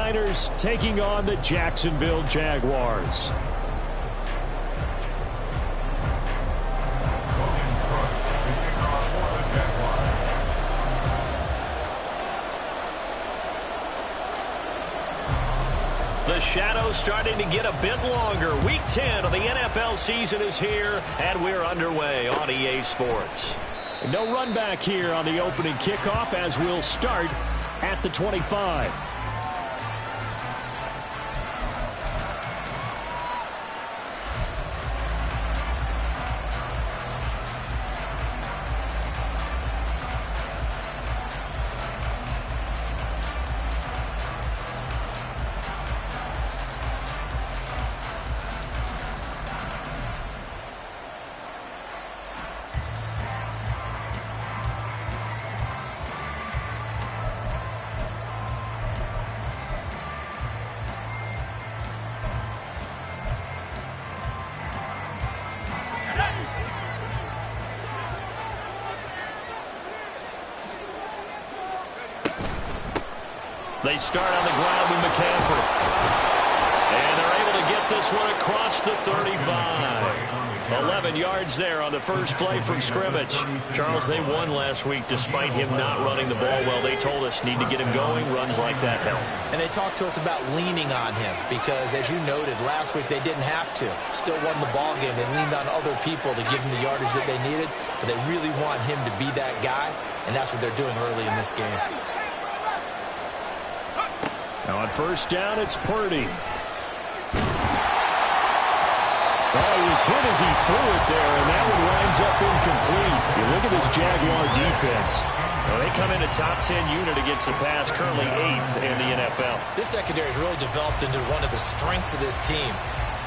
49ers taking on the Jacksonville Jaguars. The shadow's starting to get a bit longer. Week 10 of the NFL season is here, and we're underway on EA Sports. No run back here on the opening kickoff as we'll start at the 25. They start on the ground with McCaffrey. And they're able to get this one across the 35. 11 yards there on the first play from scrimmage. Charles, they won last week despite him not running the ball well. They told us need to get him going. Runs like that help. And they talked to us about leaning on him because, as you noted, last week they didn't have to. Still won the ball game. They leaned on other people to give them the yardage that they needed. But they really want him to be that guy, and that's what they're doing early in this game. Now on first down, it's Purdy. Oh, he was hit as he threw it there, and that one winds up incomplete. You look at this Jaguar defense. Well, they come in a top 10 unit against the pass, currently 8th in the NFL. This secondary has really developed into one of the strengths of this team.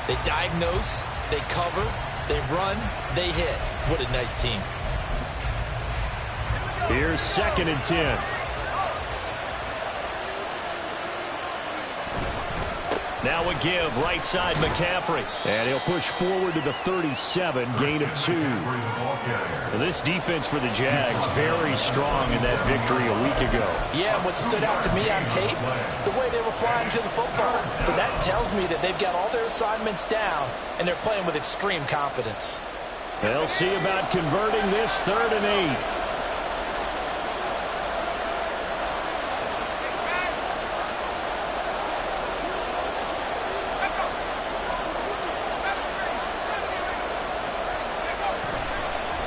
They diagnose, they cover, they run, they hit. What a nice team. Here's 2nd and 10. Now a give, right side McCaffrey. And he'll push forward to the 37, gain of 2. Now this defense for the Jags, very strong in that victory a week ago. Yeah, what stood out to me on tape, the way they were flying to the football. So that tells me that they've got all their assignments down, and they're playing with extreme confidence. They'll see about converting this 3rd and 8.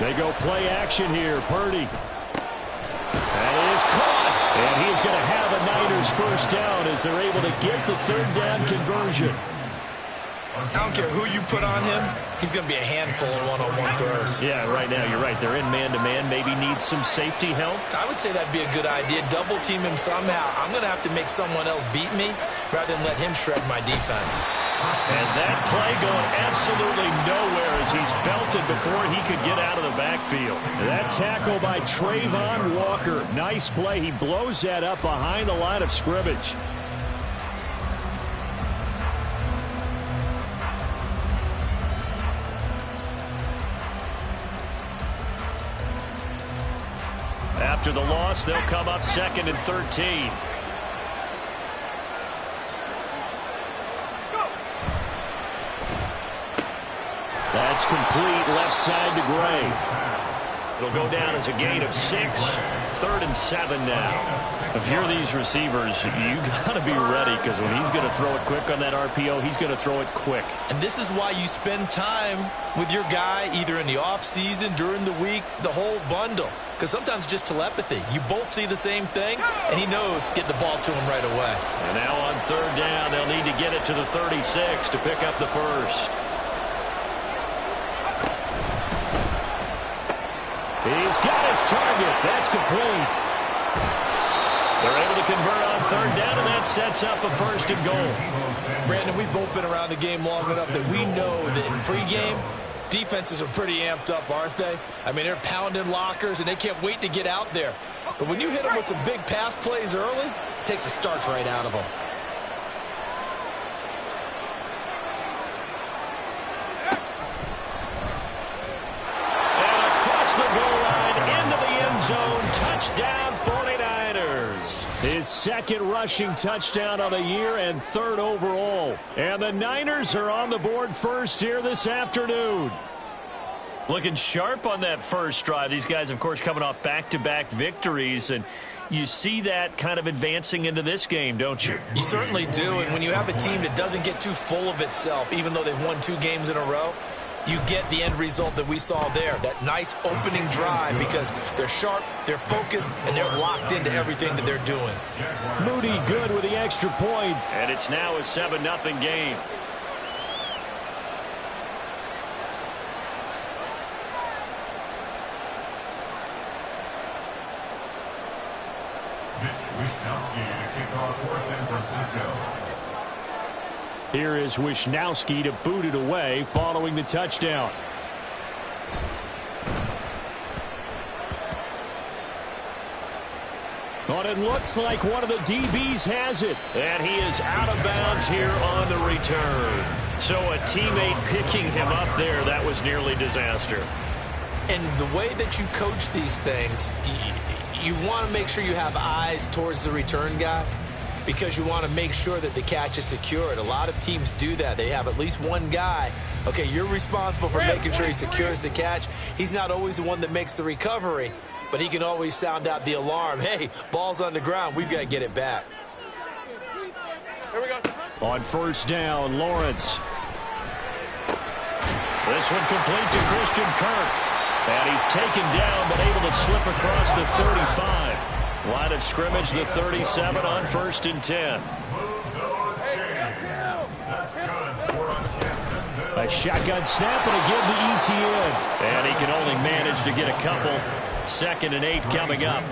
They go play action here. Purdy. That is caught. And he's going to have a Niners first down as they're able to get the 3rd down conversion. I don't care who you put on him, he's going to be a handful in one-on-one throws. Yeah, right now you're right. They're in man-to-man. Maybe needs some safety help. I would say that'd be a good idea. Double team him somehow. I'm going to have to make someone else beat me rather than let him shred my defense. And that play going absolutely nowhere as he's belted before he could get out of the backfield. That tackle by Trayvon Walker. Nice play. He blows that up behind the line of scrimmage. After the loss, they'll come up 2nd and 13. That's complete, left side to Gray. It'll go down as a gain of 6. 3rd and 7 now. If you're these receivers, you got to be ready because when he's going to throw it quick on that RPO, he's going to throw it quick. And this is why you spend time with your guy either in the offseason, during the week, the whole bundle. Because sometimes just telepathy. You both see the same thing, and he knows get the ball to him right away. And now on 3rd down, they'll need to get it to the 36 to pick up the first. He's got his target. That's complete. They're able to convert on 3rd down, and that sets up a 1st and goal. Brandon, we've both been around the game long enough that we know that in pregame, defenses are pretty amped up, aren't they? I mean, they're pounding lockers, and they can't wait to get out there. But when you hit them with some big pass plays early, it takes the starch right out of them. The goal line into the end zone. Touchdown 49ers. His second rushing touchdown of the year and third overall. And the Niners are on the board first here this afternoon. Looking sharp on that first drive. These guys, of course, coming off back-to-back victories, and you see that kind of advancing into this game, don't you? You certainly do, and when you have a team that doesn't get too full of itself, even though they've won 2 games in a row, you get the end result that we saw there, that nice opening drive, because they're sharp, they're focused, and they're locked into everything that they're doing. Moody good with the extra point. And it's now a 7-0 game. Wishnowsky to kick off for San Francisco. Here is Wishnowsky to boot it away following the touchdown. But it looks like one of the DBs has it. And he is out of bounds here on the return. So a teammate picking him up there, that was nearly disaster. And the way that you coach these things, you want to make sure you have eyes towards the return guy, because you want to make sure that the catch is secured. A lot of teams do that. They have at least one guy. Okay, you're responsible for making sure he secures the catch. He's not always the one that makes the recovery, but he can always sound out the alarm. Hey, ball's on the ground. We've got to get it back. Here we go. On first down, Lawrence. This one complete to Christian Kirk. And he's taken down, but able to slip across the 35. Line of scrimmage, the 37 on 1st and 10. A shotgun snap and a give to ETN. And he can only manage to get a couple. 2nd and 8 coming up.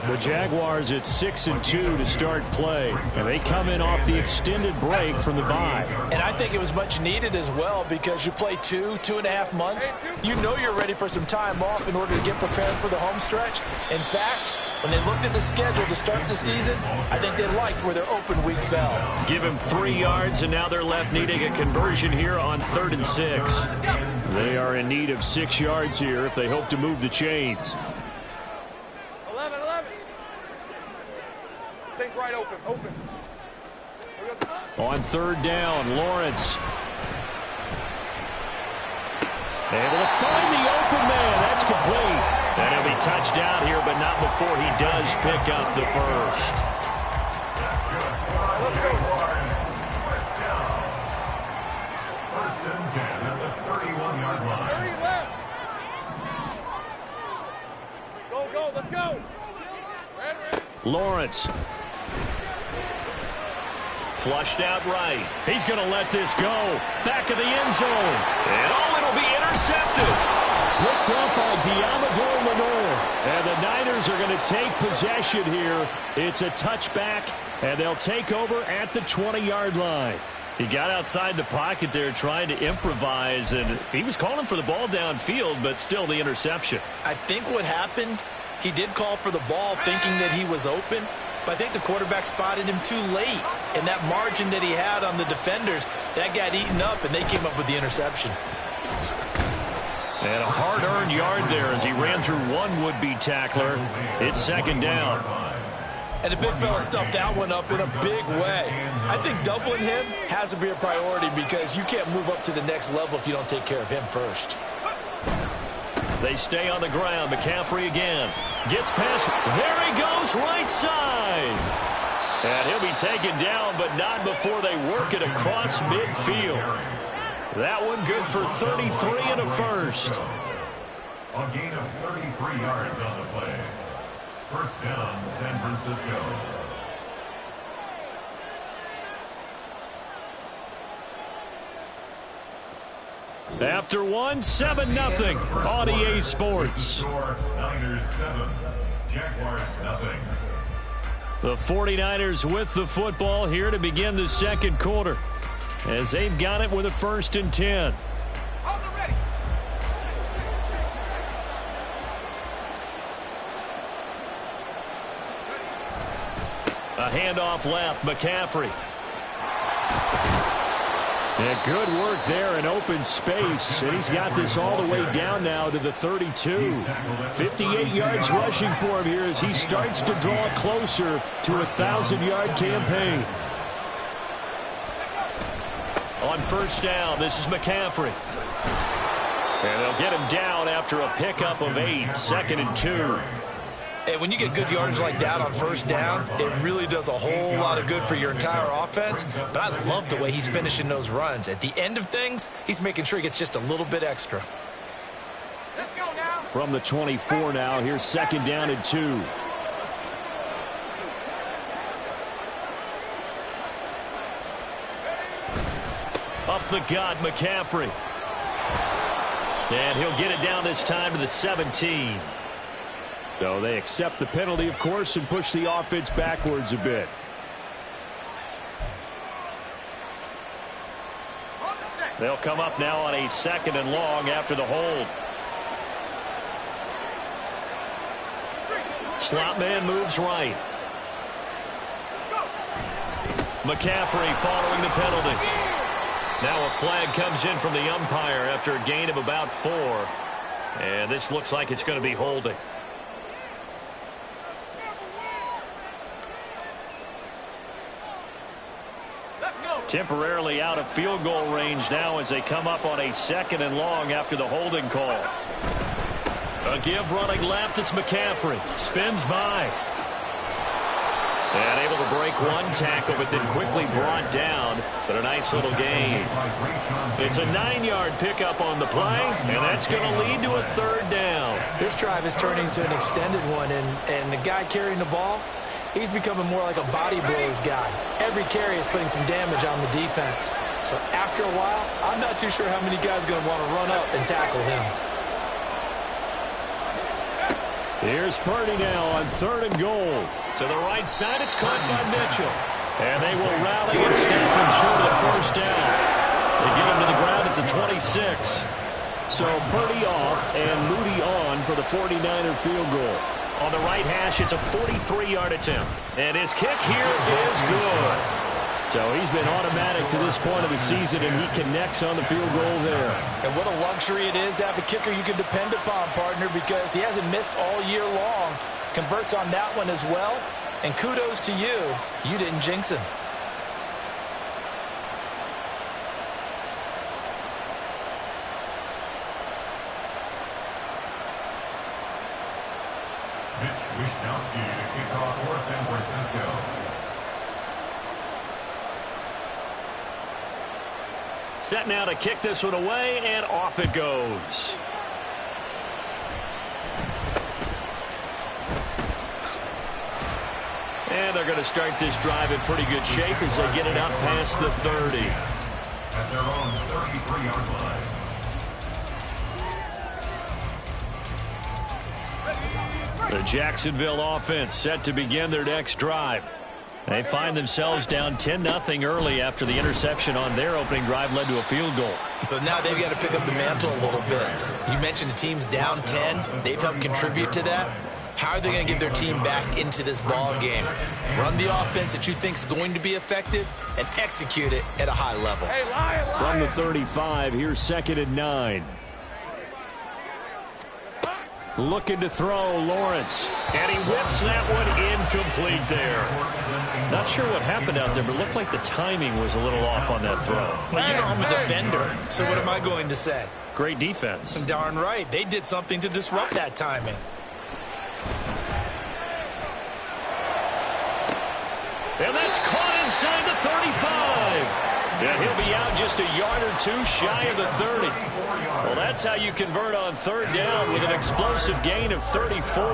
The Jaguars at 6-2 to start play. And they come in off the extended break from the bye. And I think it was much needed as well, because you play 2.5 months. You know you're ready for some time off in order to get prepared for the home stretch. In fact, when they looked at the schedule to start the season, I think they liked where their open week fell. Give him 3 yards, and now they're left needing a conversion here on 3rd and 6. They are in need of 6 yards here if they hope to move the chains. 11. Think right open. On 3rd down, Lawrence. Able to find the open man. That's complete. And he'll be touched down here, but not before he does pick up the first. Let's go. First down. 1st and 10 at the 31-yard line. 30 left. Go. Let's go. Ready. Lawrence. Flushed out right. He's going to let this go. Back of the end zone. And it'll be intercepted. Picked up by Diamador Lenore. And the Niners are going to take possession here. It's a touchback, and they'll take over at the 20-yard line. He got outside the pocket there trying to improvise, and he was calling for the ball downfield, but still the interception. I think what happened, he did call for the ball thinking that he was open, but I think the quarterback spotted him too late. And that margin that he had on the defenders, that got eaten up, and they came up with the interception. And a hard-earned yard there as he ran through one would-be tackler. It's 2nd down. And the big fella stuffed that one up in a big way. I think doubling him has to be a priority, because you can't move up to the next level if you don't take care of him first. They stay on the ground. McCaffrey again. Gets past. There he goes, right side. And he'll be taken down, but not before they work it across midfield. That one good for 33 and a first. A gain of 33 yards on the play. 1st down, San Francisco. After 7-0 on EA Sports. Niners 7, Jaguars nothing. The 49ers with the football here to begin the 2nd quarter, as they've got it with a 1st and 10. A handoff left, McCaffrey. And good work there in open space. And he's got this all the way down now to the 32. 58 yards rushing for him here as he starts to draw closer to a 1,000-yard campaign. On first down, this is McCaffrey. And they'll get him down after a pickup of 8, 2nd and 2. And when you get good yardage like that on first down, it really does a whole lot of good for your entire offense. But I love the way he's finishing those runs. At the end of things, he's making sure he gets just a little bit extra. Let's go now. From the 24 now, here's 2nd down and 2. Up the gut, McCaffrey. And he'll get it down this time to the 17. So they accept the penalty, of course, and push the offense backwards a bit. They'll come up now on a 2nd and long after the hold. Slot man moves right. McCaffrey following the penalty. Now a flag comes in from the umpire after a gain of about 4. And this looks like it's going to be holding. Temporarily out of field goal range now as they come up on a 2nd and long after the holding call. A give running left, it's McCaffrey. Spins by. And able to break one tackle, but then quickly brought down. But a nice little gain. It's a 9-yard pickup on the play, and that's going to lead to a 3rd down. This drive is turning into an extended one, and the guy carrying the ball, he's becoming more like a body blows guy. Every carry is putting some damage on the defense. So after a while, I'm not too sure how many guys are going to want to run up and tackle him. Here's Purdy now on 3rd and goal. To the right side, it's caught by Mitchell. And they will rally and snap him short of the 1st down. They get him to the ground at the 26. So Purdy off and Moody on for the 49er field goal. On the right hash, it's a 43-yard attempt. And his kick here is good. So he's been automatic to this point of the season, and he connects on the field goal there. And what a luxury it is to have a kicker you can depend upon, partner, because he hasn't missed all year long. Converts on that one as well. And kudos to you. You didn't jinx him. Mitch Wishnowsky to kick off for San Francisco. Set now to kick this one away, and off it goes. And they're going to start this drive in pretty good shape as they get it out past the 30. At their own 33-yard line. The Jacksonville offense set to begin their next drive. They find themselves down 10-0 early after the interception on their opening drive led to a field goal. So now they've got to pick up the mantle a little bit. You mentioned the team's down 10. They've helped contribute to that. How are they going to get their team back into this ball game? Run the offense that you think is going to be effective and execute it at a high level. Hey, Lion, From the Lion. 35, here's 2nd and 9. Looking to throw, Lawrence. And he whips that one incomplete there. Not sure what happened out there, but it looked like the timing was a little off on that throw. Well, you know I'm a defender, so what am I going to say? Great defense. Darn right. They did something to disrupt that timing. And that's caught inside the 35. And he'll be out just a yard or two shy of the 30. Well, that's how you convert on 3rd down with an explosive gain of 34.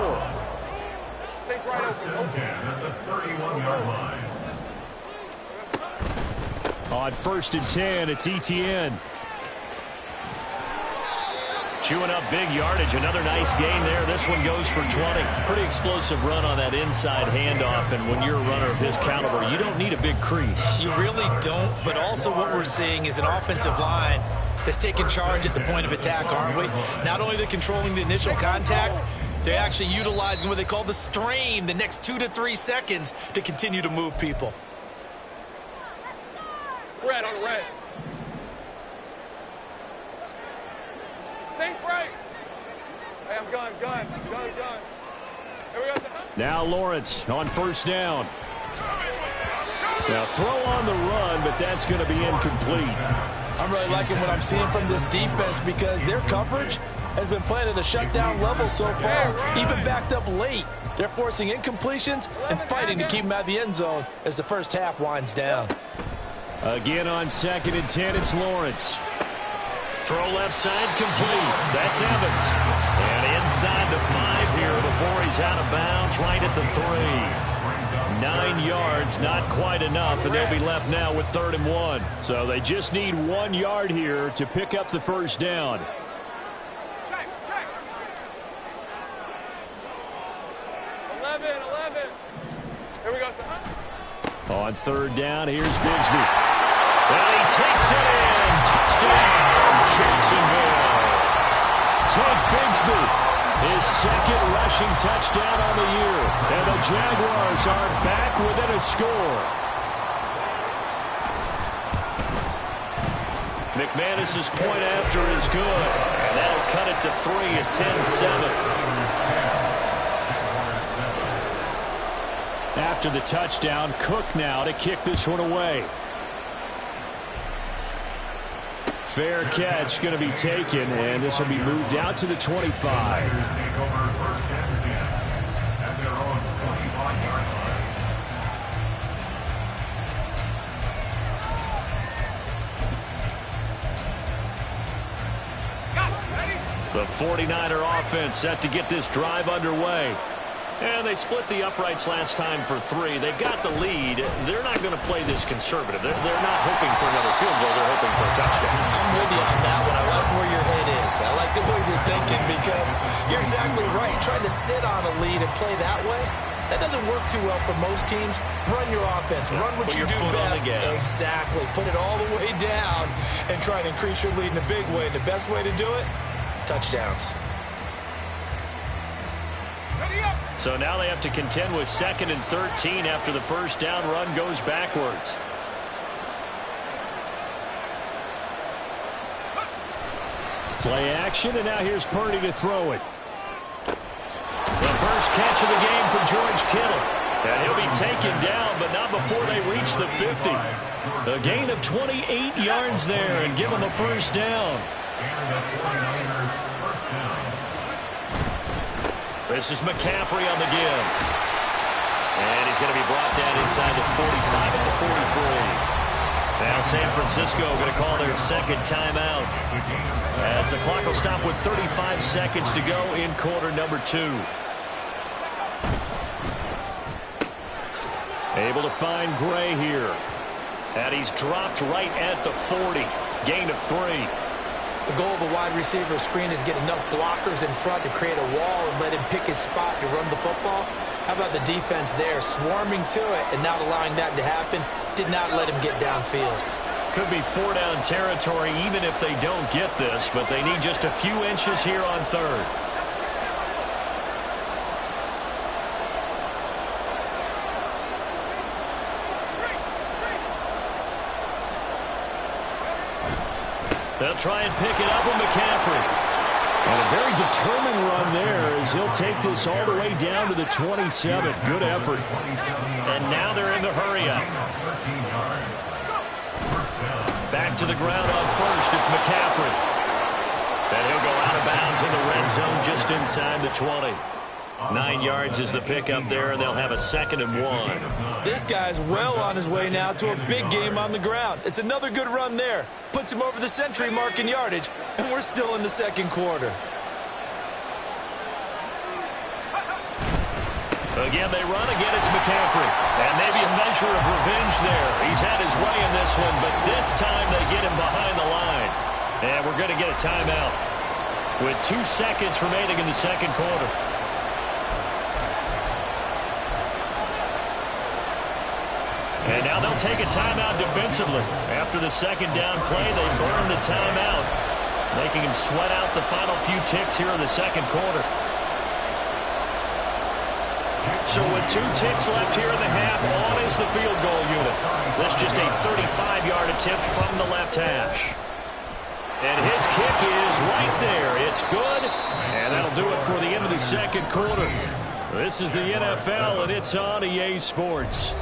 Take right open. 10 at the 31-yard line. On 1st and 10, it's ETN. Chewing up big yardage. Another nice gain there. This one goes for 20. Pretty explosive run on that inside handoff. And when you're a runner of his caliber, you don't need a big crease. You really don't, but also what we're seeing is an offensive line that's taking charge at the point of attack, aren't we? Not only are they controlling the initial contact, they're actually utilizing what they call the strain, the next 2 to 3 seconds, to continue to move people. Red on the red. Think right. Hey, I'm gun. Here we go. Now Lawrence on first down. Now throw on the run, but that's going to be incomplete. I'm really liking what I'm seeing from this defense because their coverage has been playing at a shutdown level so far, even backed up late. They're forcing incompletions and fighting to keep them out of the end zone as the first half winds down. Again on 2nd and 10, it's Lawrence. Throw left side complete. That's Evans. And inside the 5 here before he's out of bounds right at the 3. 9 yards, not quite enough, and they'll be left now with 3rd and 1. So they just need 1 yard here to pick up the first down. Check. 11. Here we go. On 3rd down, here's Bigsby. And he takes it in. Touchdown, Jacksonville. Ted Bigsby, his 2nd rushing touchdown on the year. And the Jaguars are back within a score. McManus's point after is good. And that'll cut it to 3 at 10-7. After the touchdown, Cook now to kick this one away. Fair catch going to be taken, and this will be moved out to the 25. Take over 1st and 10 at their own 25-yard line. The 49er offense set to get this drive underway. And they split the uprights last time for 3. They've got the lead. They're not going to play this conservative. They're not hoping for another field goal. They're hoping for a touchdown. I'm with you on that one. I like where your head is. I like the way you're thinking because you're exactly right. Trying to sit on a lead and play that way, that doesn't work too well for most teams. Run your offense. Run what you do best. Exactly. Put it all the way down and try and increase your lead in a big way. And the best way to do it, touchdowns. So now they have to contend with 2nd and 13 after the first down run goes backwards. Play action, and now here's Purdy to throw it. The first catch of the game for George Kittle. And he'll be taken down, but not before they reach the 50. A gain of 28 yards there and give them a first down. And the 49ers first down. This is McCaffrey on the give. And he's going to be brought down inside the 45 at the 43. Now San Francisco going to call their 2nd timeout as the clock will stop with 35 seconds to go in quarter number 2. Able to find Gray here. And he's dropped right at the 40. Gain of 3. The goal of a wide receiver screen is get enough blockers in front to create a wall and let him pick his spot to run the football. How about the defense there, swarming to it and not allowing that to happen? Did not let him get downfield. Could be 4-down territory even if they don't get this, but they need just a few inches here on 3rd. They'll try and pick it up with McCaffrey. And a very determined run there as he'll take this all the way down to the 27. Good effort. And now they're in the hurry up. Back to the ground on first. It's McCaffrey. And he'll go out of bounds in the red zone just inside the 20. 9 yards is the pickup there, and they'll have a 2nd and 1. This guy's well on his way now to a big game on the ground. It's another good run there. Puts him over the century mark in yardage, and we're still in the 2nd quarter. Again, they run. Again, it's McCaffrey. And maybe a measure of revenge there. He's had his way in this one, but this time they get him behind the line. And we're going to get a timeout with 2 seconds remaining in the 2nd quarter. And now they'll take a timeout defensively. After the 2nd down play, they burn the timeout, making him sweat out the final few ticks here in the 2nd quarter. So with 2 ticks left here in the half, on is the field goal unit. That's just a 35-yard attempt from the left hash. And his kick is right there. It's good, and that'll do it for the end of the second quarter. This is the NFL, and it's on EA Sports.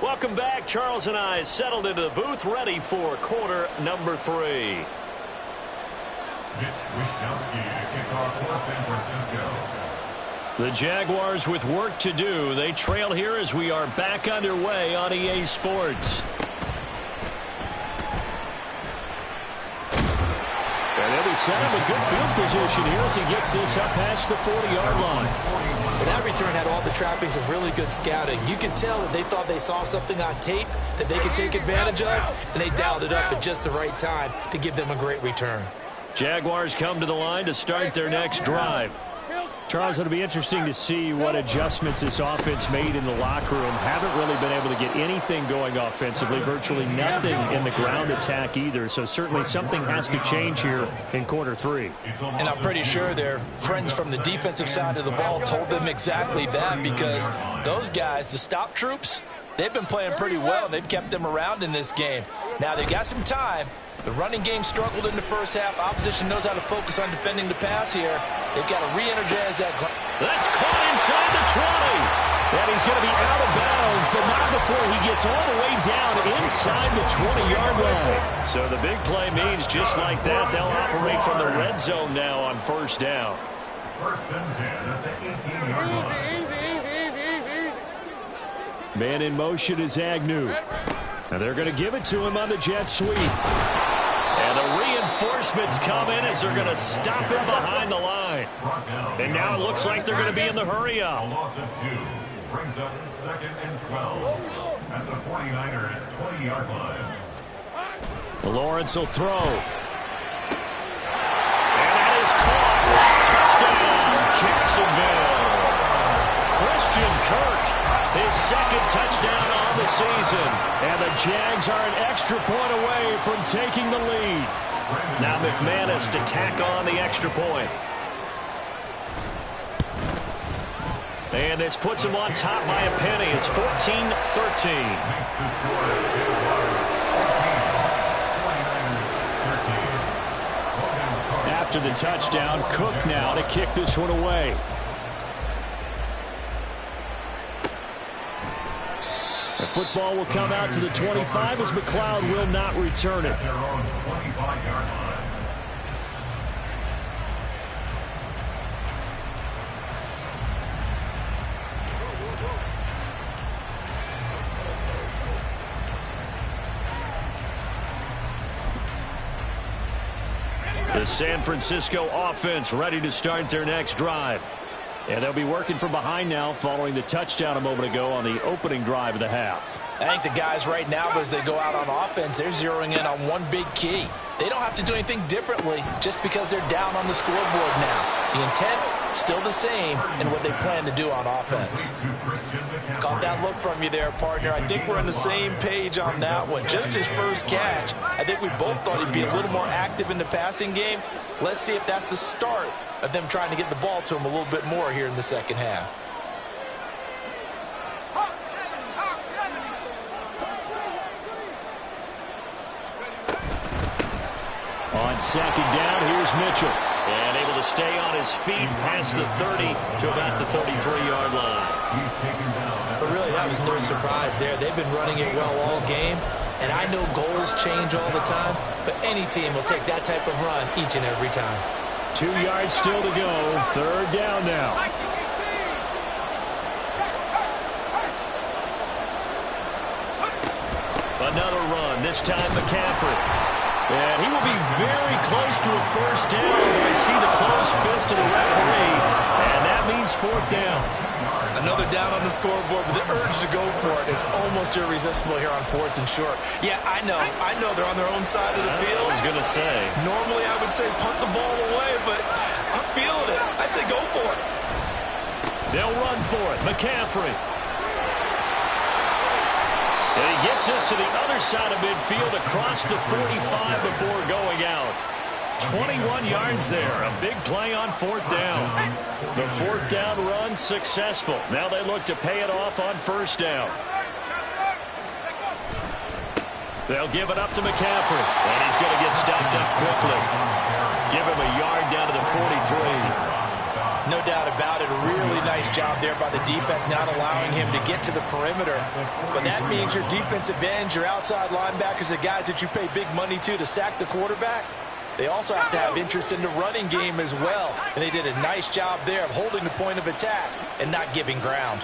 Welcome back. Charles and I settled into the booth, ready for quarter number 3. Mitch Wishnowsky to kick off for San Francisco. The Jaguars with work to do. They trail here as we are back underway on EA Sports. And they'll be set up a good field position here as he gets this up past the 40-yard line. But that return had all the trappings of really good scouting. You could tell that they thought they saw something on tape that they could take advantage of, and they dialed it up at just the right time to give them a great return. Jaguars come to the line to start their next drive. Charles, it'll be interesting to see what adjustments this offense made in the locker room. Haven't really been able to get anything going offensively, virtually nothing in the ground attack either. So certainly something has to change here in quarter 3. And I'm pretty sure their friends from the defensive side of the ball told them exactly that, because those guys, the stop troops, they've been playing pretty well, and they've kept them around in this game. Now they've got some time. The running game struggled in the first half. Opposition knows how to focus on defending the pass here. They've got to re-energize that. That's caught inside the 20. And he's going to be out of bounds, but not before he gets all the way down inside the 20-yard line. So the big play means just like that, they'll operate from the red zone now on first down. First and 10 at the 18-yard line. Man in motion is Agnew. And they're going to give it to him on the jet sweep. And the reinforcements come in as they're going to stop him behind the line. And now it looks like they're going to be in the hurry-up. A loss of 2 brings up second and 12 at the 49ers' 20-yard line. Lawrence will throw. And that is caught. Touchdown, Jacksonville. Christian Kirk, his second touchdown on the season. And the Jags are an extra point away from taking the lead. Now McManus to tack on the extra point. And this puts him on top by a penny. It's 14-13. After the touchdown, Cook now to kick this one away. The football will come out to the 25 as McLeod will not return it. Their own 25-yard line. The San Francisco offense ready to start their next drive. And they'll be working from behind now following the touchdown a moment ago on the opening drive of the half. I think the guys right now, as they go out on offense, they're zeroing in on one big key. They don't have to do anything differently just because they're down on the scoreboard now. The intent, still the same in what they plan to do on offense. Caught that look from you there, partner. I think we're on the same page on that one. Just his first catch, I think we both thought he'd be a little more active in the passing game. Let's see if that's the start of them trying to get the ball to him a little bit more here in the second half. On second down, here's Mitchell. And able to stay on his feet past the 30 to about the 33-yard line. But really, that was no surprise there. They've been running it well all game. And I know goals change all the time, but any team will take that type of run each and every time. 2 yards still to go. Third down now. Another run, this time McCaffrey. And he will be very close to a first down. I see the closed fist of the referee, and that means fourth down. Another down on the scoreboard, but the urge to go for it is almost irresistible here on fourth and short. Yeah, I know they're on their own side of the field. I was going to say. Normally I would say punt the ball away, but I'm feeling it. I say go for it. They'll run for it. McCaffrey. And he gets us to the other side of midfield across the 45 before going out. 21 yards there. A big play on 4th down. The 4th down run successful. Now they look to pay it off on 1st down. They'll give it up to McCaffrey. And he's going to get stopped up quickly. Give him a yard down to the 43. No doubt about it. A really nice job there by the defense, not allowing him to get to the perimeter. But that means your defensive ends, your outside linebackers, the guys that you pay big money to sack the quarterback, they also have to have interest in the running game as well. And they did a nice job there of holding the point of attack and not giving ground.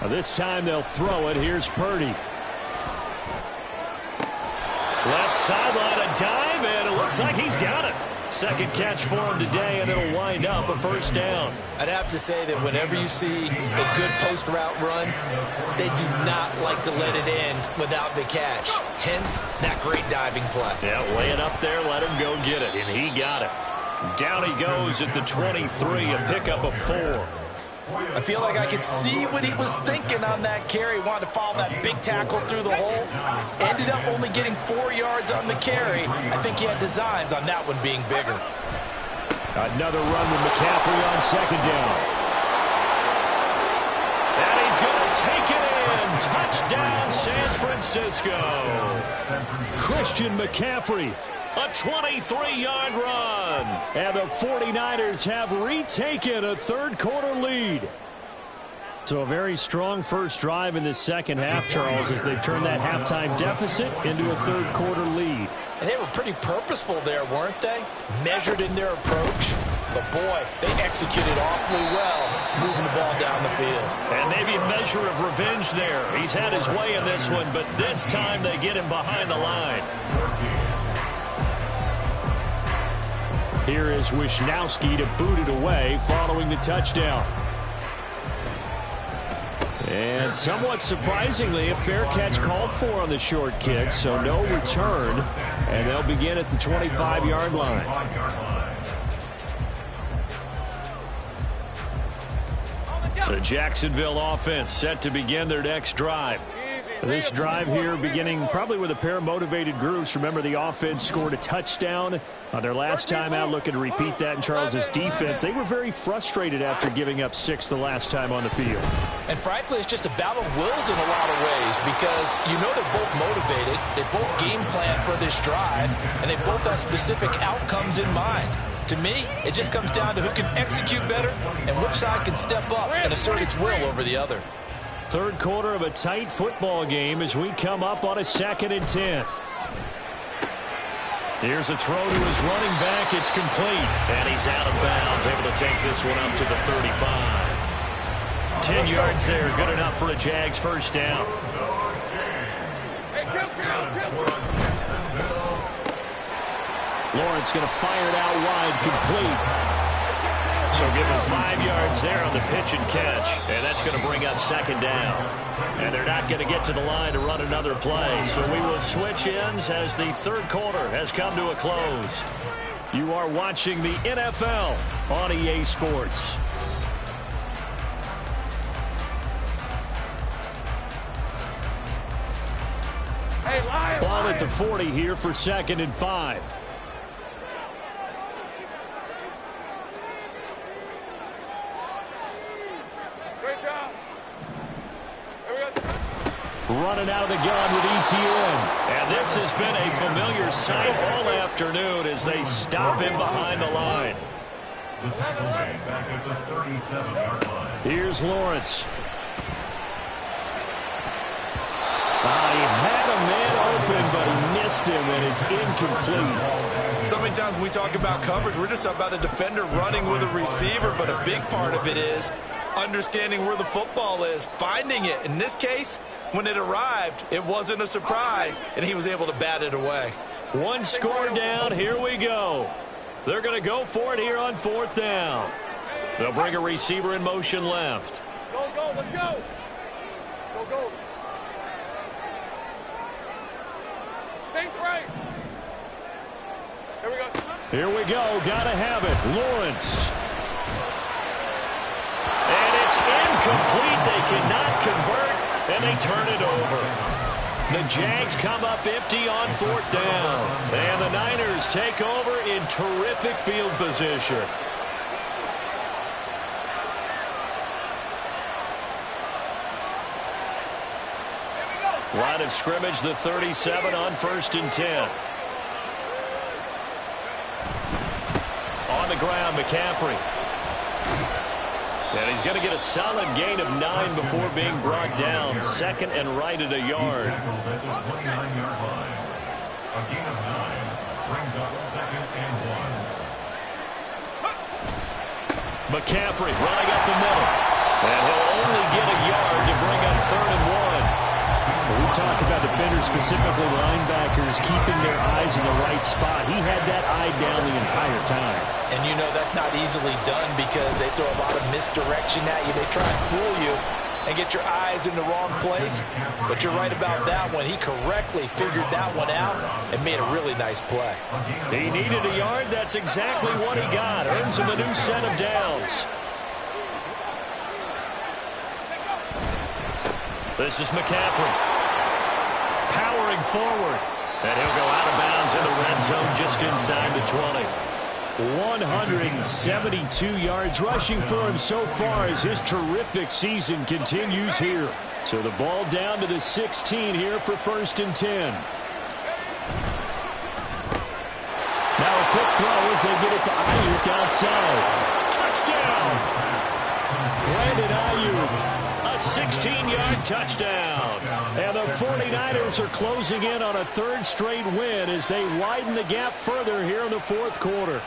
This time they'll throw it. Here's Purdy. Left sideline, a dive, and it looks like he's got it. Second catch for him today, and it'll wind up a 1st down. I'd have to say that whenever you see a good post route run, they do not like to let it end without the catch. Hence, that great diving play. Yeah, lay it up there, let him go get it, and he got it. Down he goes at the 23, a pickup of 4. I feel like I could see what he was thinking on that carry. Wanted to follow that big tackle through the hole. Ended up only getting 4 yards on the carry. I think he had designs on that one being bigger. Another run with McCaffrey on 2nd down. And he's going to take it in. Touchdown, San Francisco. Christian McCaffrey. A 23-yard run. And the 49ers have retaken a 3rd quarter lead. So a very strong first drive in the second half, Charles, as they've turned that halftime deficit into a 3rd quarter lead. And they were pretty purposeful there, weren't they? Measured in their approach. But, boy, they executed awfully well, moving the ball down the field. And maybe a measure of revenge there. He's had his way in this one, but this time they get him behind the line. Here is Wisnowski to boot it away following the touchdown. And somewhat surprisingly, a fair catch called for on the short kick, so no return. And they'll begin at the 25-yard line. The Jacksonville offense set to begin their next drive. This drive here beginning probably with a pair of motivated groups. Remember, the offense scored a touchdown on their last time out, looking to repeat that in Charles's defense. They were very frustrated after giving up 6 the last time on the field. And frankly, it's just a battle of wills in a lot of ways because you know they're both motivated. They both game plan for this drive, and they both have specific outcomes in mind. To me, it just comes down to who can execute better and which side can step up and assert its will over the other. 3rd quarter of a tight football game as we come up on a 2nd and 10. Here's a throw to his running back. It's complete. And he's out of bounds, able to take this one up to the 35. 10 yards there, good enough for a Jags 1st down. Lawrence going to fire it out wide, complete. So give him 5 yards there on the pitch and catch. And that's going to bring up 2nd down. And they're not going to get to the line to run another play. So we will switch ends as the 3rd quarter has come to a close. You are watching the NFL on EA Sports. Ball at the 40 here for 2nd and 5. Running out of the gun with ETN. And this has been a familiar sight all afternoon as they stop him behind the line. Back at the 37-yard line. Here's Lawrence. He had a man open, but he missed him, and it's incomplete. So many times when we talk about coverage, we're just about a defender running with a receiver, but a big part of it is understanding where the football is, finding it. In this case, when it arrived, it wasn't a surprise, and he was able to bat it away. 1 score down. Here we go. They're going to go for it here on 4th down. They'll bring a receiver in motion left. Go, go, let's go. Go, go. Think right. Here we go. Here we go. Gotta have it. Lawrence. And it's incomplete. They And they turn it over. The Jags come up empty on 4th down. And the Niners take over in terrific field position. Line of scrimmage, the 37 on 1st and 10. On the ground, McCaffrey. And he's going to get a solid gain of 9 before being brought down. 2nd and right at a yard. A gain of 9 brings up 2nd and 1. McCaffrey running up the middle. And he'll only get a yard to bring up 3rd and 1. We talk about defenders, specifically linebackers, keeping their eyes in the right spot. He had that eye down the entire time. And you know that's not easily done because they throw a lot of misdirection at you. They try and fool you and get your eyes in the wrong place. But you're right about that one. He correctly figured that one out and made a really nice play. He needed a yard. That's exactly what he got. Earns him a new set of downs. This is McCaffrey. Powering forward. And he'll go out of bounds in the red zone just inside the 20. 172 yards rushing for him so far as his terrific season continues here. So the ball down to the 16 here for 1st and 10. Now a quick throw as they get it to Ayuk outside. Touchdown! Brandon Ayuk. A 16-yard touchdown. And the 49ers are closing in on a 3rd straight win as they widen the gap further here in the 4th quarter.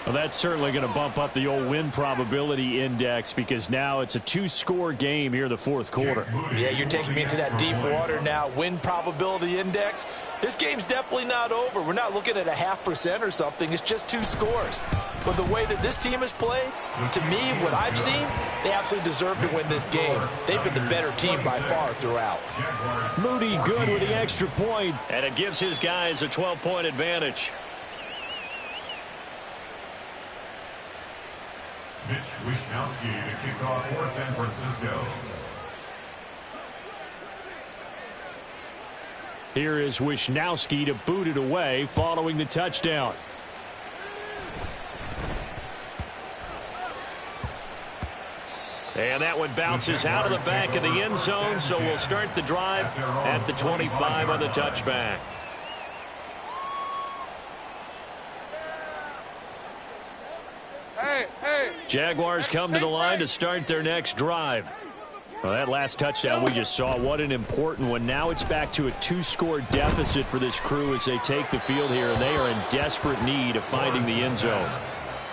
Well, that's certainly going to bump up the old win probability index because now it's a 2-score game here in the 4th quarter. Yeah, you're taking me into that deep water now. Win probability index. This game's definitely not over. We're not looking at a 0.5% or something. It's just 2 scores. But the way that this team has played, to me, what I've seen, they absolutely deserve to win this game. They've been the better team by far throughout. Moody good with the extra point. And it gives his guys a 12-point advantage. Mitch Wishnowsky to kick off for San Francisco. Here is Wishnowsky to boot it away following the touchdown. And that one bounces out of the back of the end zone, so we'll start the drive at the 25 on the touchback. Jaguars come to the line to start their next drive. Well, that last touchdown we just saw, what an important one. Now it's back to a 2-score deficit for this crew as they take the field here, and they are in desperate need of finding the end zone.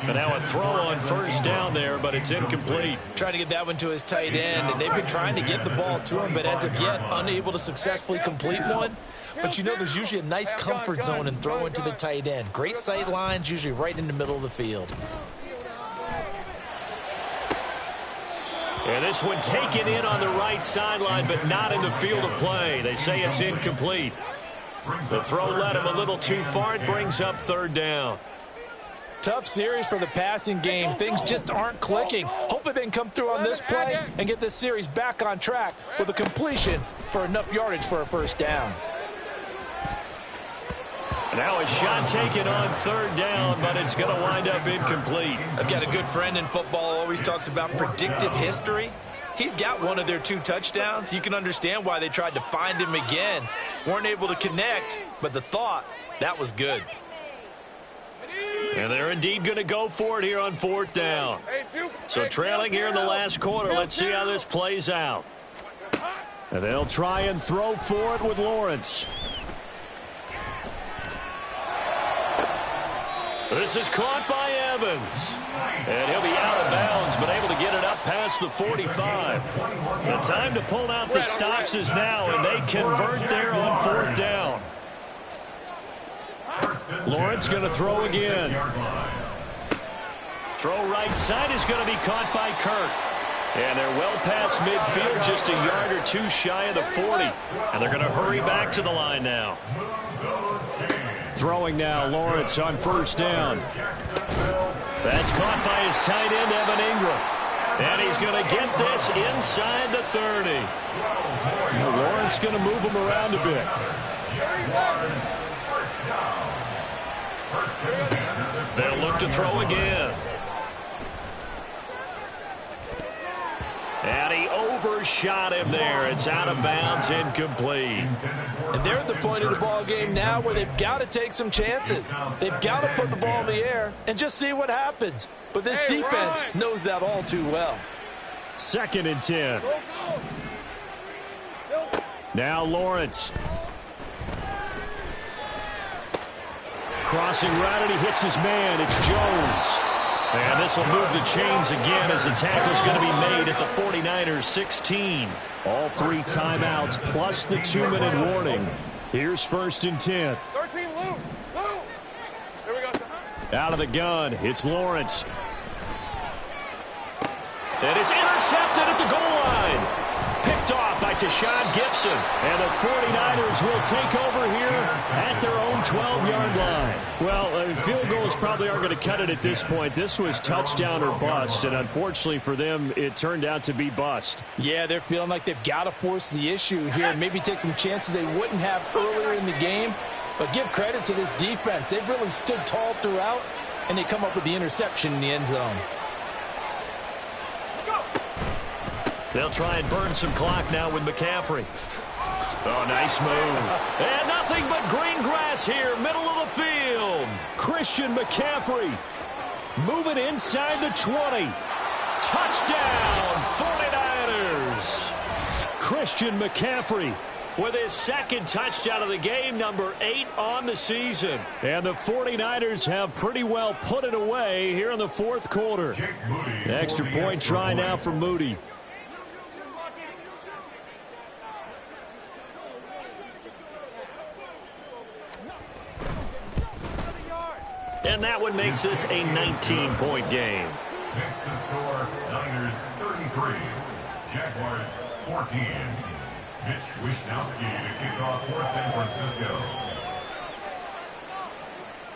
But now a throw on 1st down there, but it's incomplete. Trying to get that one to his tight end, and they've been trying to get the ball to him, but as of yet, unable to successfully complete one. But you know there's usually a nice comfort zone in throwing to the tight end. Great sight lines, usually right in the middle of the field. And this one taken in on the right sideline, but not in the field of play. They say it's incomplete. The throw led him a little too far. It brings up 3rd down. Tough series for the passing game. Things just aren't clicking. Hopefully they can come through on this play and get this series back on track with a completion for enough yardage for a 1st down. Now a shot taken on 3rd down, but it's going to wind up incomplete. I've got a good friend in football, always talks about predictive history. He's got one of their 2 touchdowns. You can understand why they tried to find him again. Weren't able to connect, but the thought, that was good. And they're indeed going to go for it here on 4th down. So trailing here in the last quarter, let's see how this plays out. And they'll try and throw for it with Lawrence. This is caught by Evans. And he'll be out of bounds, but able to get it up past the 45. The time to pull out the stops is now, and they convert there on 4th down. Lawrence going to throw again. Throw right side is going to be caught by Kirk. And they're well past midfield, just a yard or 2 shy of the 40. And they're going to hurry back to the line now. Throwing now, Lawrence on 1st down. That's caught by his tight end, Evan Ingram. And he's going to get this inside the 30. Well, Lawrence going to move him around a bit. They'll look to throw again. And he overshot him there. It's out of bounds, incomplete. And they're at the point of the ball game now where they've got to take some chances. They've got to put the ball in the air and just see what happens. But this defense knows that all too well. 2nd and 10. Now Lawrence. Crossing right, and he hits his man. It's Jones. And this will move the chains again as the tackle's going to be made at the 49ers 16. All 3 timeouts plus the 2-minute warning. Here's 1st and 10. 13, Lou. Here we go. Out of the gun, it's Lawrence. And it's intercepted at the goal line. Picked off by Tashawn Gibson. And the 49ers will take over here at their own 12-yard line. Well, field goals probably aren't going to cut it at this point. This was touchdown or bust, and unfortunately for them, it turned out to be bust. Yeah, they're feeling like they've got to force the issue here and maybe take some chances they wouldn't have earlier in the game. But give credit to this defense. They've really stood tall throughout, and they come up with the interception in the end zone. They'll try and burn some clock now with McCaffrey. Oh, nice move. And nothing but green grass here, middle of the field. Christian McCaffrey moving inside the 20. Touchdown, 49ers. Christian McCaffrey with his 2nd touchdown of the game, number 8 on the season. And the 49ers have pretty well put it away here in the 4th quarter. The extra point try now for Moody. And that one makes this a 19-point game. Next to score, Niners 33, Jaguars 14. Mitch Wishnowsky to kick off for San Francisco.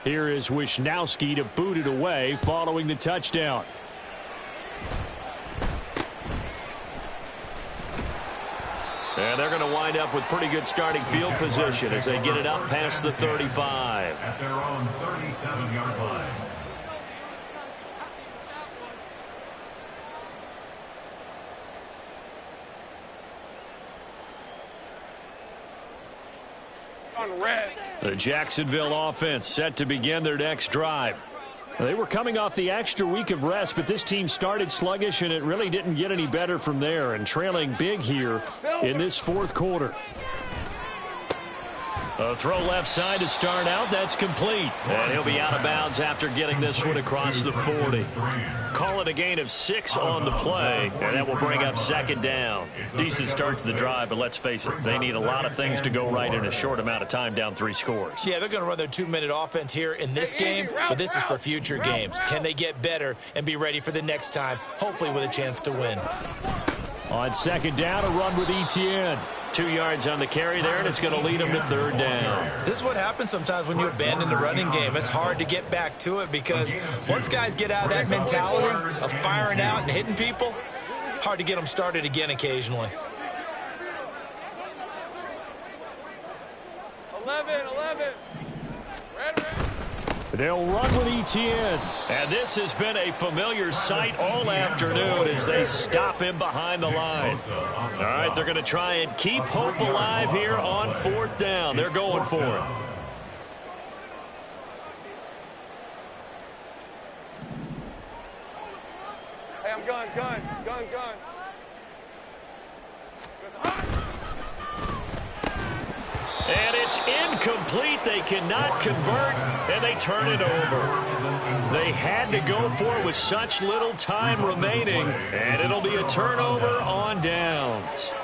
Here is Wishnowsky to boot it away following the touchdown. And they're going to wind up with pretty good starting field position as they get it up past the 35. At their own 37-yard line. On red. The Jacksonville offense set to begin their next drive. They were coming off the extra week of rest, but this team started sluggish, and it really didn't get any better from there, and trailing big here in this 4th quarter. A throw left side to start out. That's complete. And he'll be out of bounds after getting this one across the 40. Call it a gain of 6 on the play, and that will bring up 2nd down. Decent start to the drive, but let's face it, they need a lot of things to go right in a short amount of time, down 3 scores. Yeah, they're going to run their 2-minute offense here in this game, but this is for future games. Can they get better and be ready for the next time, hopefully with a chance to win? On 2nd down, a run with Etienne. 2 yards on the carry there, and it's going to lead them to 3rd down. This is what happens sometimes when you abandon the running game. It's hard to get back to it because once guys get out of that mentality of firing out and hitting people, hard to get them started again occasionally. 11. Red. They'll run with Etienne. And this has been a familiar sight all afternoon as they stop him behind the line. All right, they're going to try and keep hope alive here on 4th down. They're going for it. Hey, I'm gun. And it's incomplete. They cannot convert, and they turn it over. They had to go for it with such little time remaining, and it'll be a turnover on downs.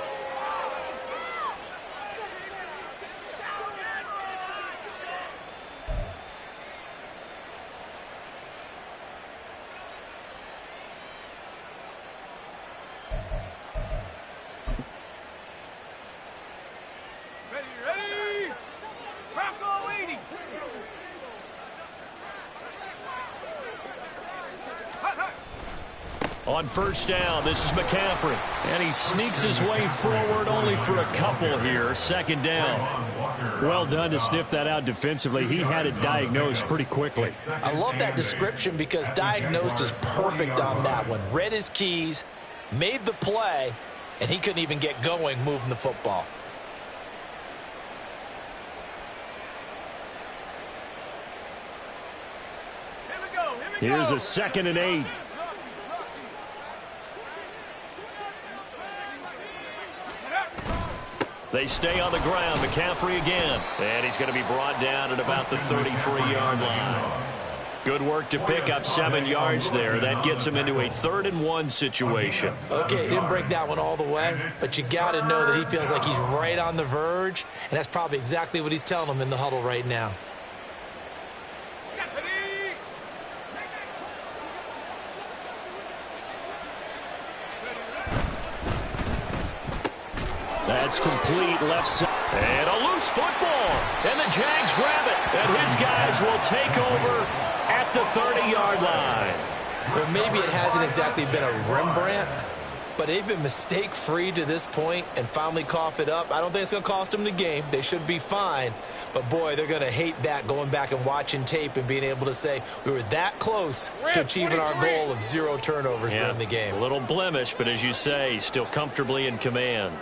On first down, this is McCaffrey. And he sneaks his way forward only for a couple here. Second down. Well done to sniff that out defensively. He had it diagnosed pretty quickly. I love that description because diagnosed is perfect on that one. Read his keys, made the play, and he couldn't even get going moving the football. Here's a 2nd and 8. They stay on the ground. McCaffrey again. And he's going to be brought down at about the 33-yard line. Good work to pick up 7 yards there. That gets him into a 3rd and 1 situation. Okay, he didn't break that one all the way, but you got to know that he feels like he's right on the verge, and that's probably exactly what he's telling them in the huddle right now. That's complete left side. And a loose football. And the Jags grab it. And his guys will take over at the 30-yard line. Well, maybe it hasn't exactly been a Rembrandt, but they've been mistake-free to this point and finally cough it up. I don't think it's going to cost them the game. They should be fine. But, boy, they're going to hate that going back and watching tape and being able to say we were that close to achieving our goal of 0 turnovers during the game. A little blemish, but as you say, still comfortably in command.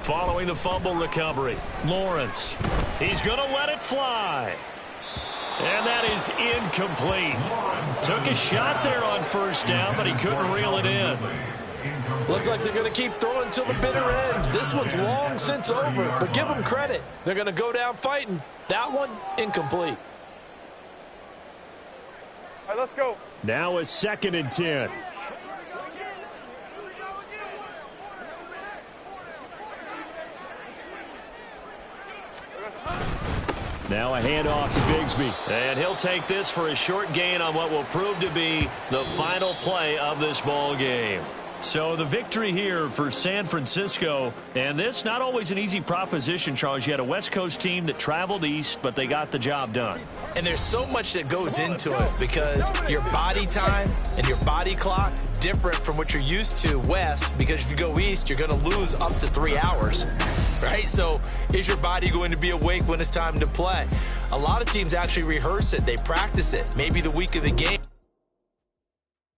Following the fumble recovery, Lawrence. He's going to let it fly. And that is incomplete. Took a shot there on first down, but he couldn't reel it in. Looks like they're going to keep throwing till the bitter end. This one's long since over, but give them credit. They're going to go down fighting. That one, incomplete. All right, let's go. Now a 2nd and 10. Now a handoff to Bigsby. And he'll take this for a short gain on what will prove to be the final play of this ball game. So the victory here for San Francisco, and this not always an easy proposition, Charles. You had a West Coast team that traveled east, but they got the job done. And there's so much that goes into it because your body time and your body clock different from what you're used to west, because if you go east, you're going to lose up to 3 hours, right? So is your body going to be awake when it's time to play? A lot of teams actually rehearse it. They practice it. Maybe the week of the game.